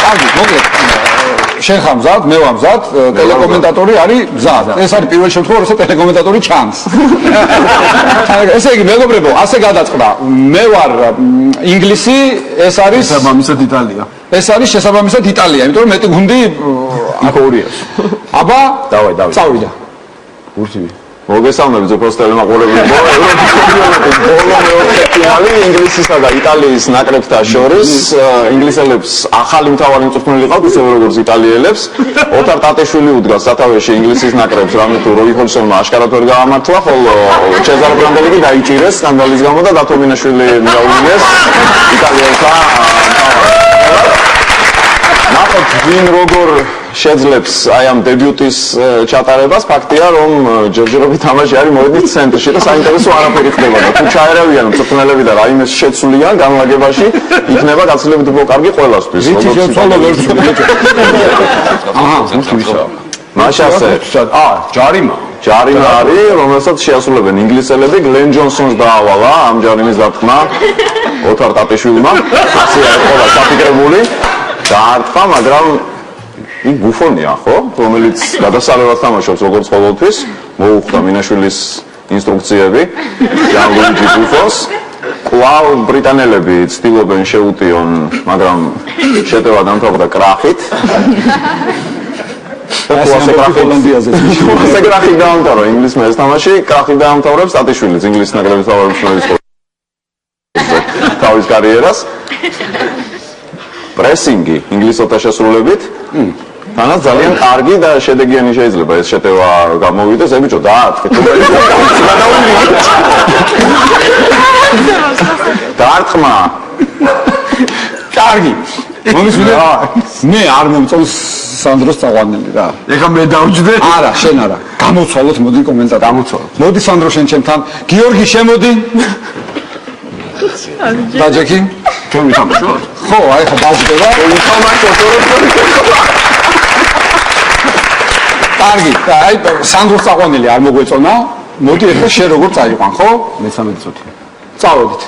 კარგი, მოკლედ. შენ ხარ მზად, მე ვარ მზად, ტელეკომენტატორი არის მზად. ეს არის პირველ შემთხვევაში, როცა ტელეკომენტატორი ჩანს. ესე იგი, მეგობრებო, ასე გადაწყდა. მე ვარ ინგლისი, ეს არის შესაბამისად იტალია. ეს არის შესაბამისად იტალია, იმიტომ რომ მეტი გუნდი აკორიას. აბა, დავай. წავიდა. ურთივი. მოგესალმებით ზოგადად ტელემაყურებელი. ბოლო მეოთხე ინგლისისა და იტალიის ნაკრებთან შორის ინგლისელებს ახალი მთავარი მწვრთნელი ყავთ, ისევე როგორც იტალიელებს. ოთარ ტატეშვილი უდგას სათავეში ინგლისის ნაკრებს, რამე თუ როი ჰოლსონმა აშკარად ვერ გაამართლა, ხოლო ჩეზარ ბრანდელი კი დაიჭირეს სკანდალის გამო და დათომინაშვილი მიავლინეს იტალიელთა ნახოთ ვინ როგორ შეძლებს აი ამ დებიუტის ჩატარებას. ფაქტია რომ ჯერჯერობით თამაში არის მოვიდეს ცენტრში და საინტერესო არაფერი ხდება და თუ ჩაერავიან მწვრთნელები და რაიმეს შეცვლიან განლაგებაში იქნება გაცილებით უფრო კარგი ყველასთვის. მაშასე ჯარიმა არის რომელსაც შეასრულებენ ინგლისელები. გლენ ჯონსონს დაავალა ამ ჯარიმის დათქმა ოთარ ტატეშვილმა. ასე არის საფიქრებული დაარტყა, მაგრამ იქ ბუფონია, ხო? რომელიც გადასარევად თამაშობს როგორც ყოველთვის. მოუხდა მინაშვილის ინსტრუქციები ჟან-ლუიჯი ბუფონს. კვლავ ბრიტანელები ცდილობენ შეუტიონ, მაგრამ შეტევა დამთავრდა კრახით. ასე კრახით დაამთავრა ინგლისმა ეს თამაში, კრახით დაამთავრებს ტატიშვილიც ინგლისის ნაკრების მთავარი მწვრთნელის თავის კარიერას. პრესინგი ინგლისელთა შესრულებით თანაც ძალიან კარგი და შედეგიანი შეიძლება ეს შეტევა გამოვიდეს. ებიჭო დაარტყეთ. დაარტყმა. კარგი. მომისმინე? მე არ მომწონს სანდროს წაყვანილი რა. ეხლა მე დავჯდე? არა, შენ არა. გამოცვალოთ, მოდი კომენტარი. გამოცვალოთ. მოდი სანდრო შენ ჩემთან. გიორგი შემოდი. დაჯექი? ჩვენ ვითამაშოთ? ხო, აი ხა დავჯდება. კარგი, აი სანდროს წაყვანილი არ მოგვეწონა. მოდი ეხლა შენ როგორ წაიყვან, ხო? მე-13 წუთი. წავედით.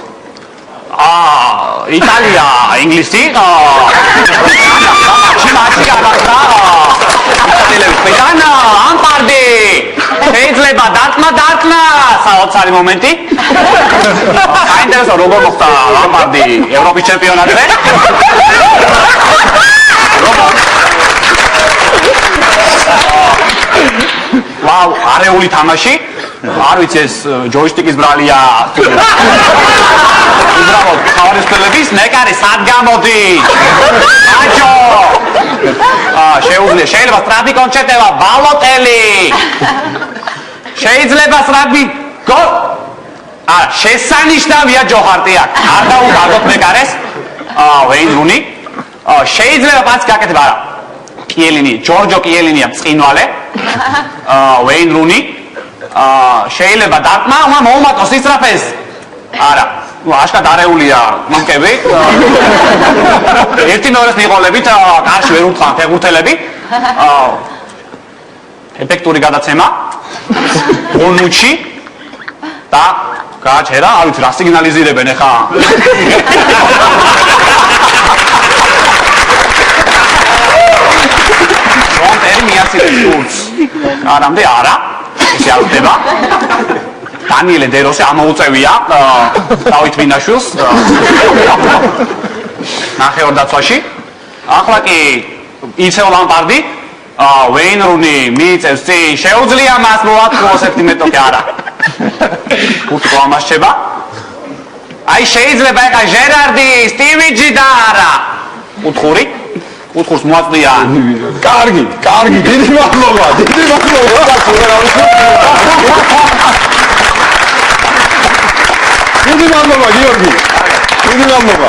იტალია, ინგლისი. ჩიმაში გავახდა. იტალიელები ყვიდან ამპარდი. შეიძლება დარტყმა საოცარი მომენტი. საინტერესო როგორ მოხდა ამპარდი ევროპის ჩემპიონატზე. ვაუ, არეული თამაში. არ ვიცი ეს ჯოისტიკის ბრალია. უბრალოდ ხავარისფერების ნეკარი სად გამოდი? აჯო! შეიძლება სტრატიკონ ჩეტევა ბალოტელი. შეიძლება სტრატი გოლ. შესანიშნავია ჯოხარტი აქ. არ დაუგარდოთ ნეკარეს. ვეინ რუნი. შეიძლება პაც გაკეთება არა. კიელინი, ჯორჯო კიელინია წინვალე. ვეინ რუნი. შეიძლება დარტყმა, მოუმატოს ისრაფეს. არა, აშკარად არეულია მოკები. ერთი ნორეს მიყოლებით, კარში ვერ უთხრან ფეხბურთელები. ეფექტური გადაცემა. ბონუჩი და გააჩერა, არ ვიცი რა სიგნალიზირებენ ეხა. ფრონტერი მიასწრებს გულს. არამდე არა. ისე არ ხდება. დანიელე დეროსი ამოუწევია დავით მინაშვილს ნახევარდაცვაში. ახლა კი იცეო ლამპარდი ვეინ რუნი მიიწევს წინ შეუძლია მას მოათხოვოს 11 მეტოქი არა. გუთი გამარჩება. აი შეიძლება ეხა ჟერარდი, სტივიჯი და არა. უთხური უთხურს მოაწვია. კარგი, დიდი მადლობა. დიდი მადლობა გიორგი. დიდი მადლობა.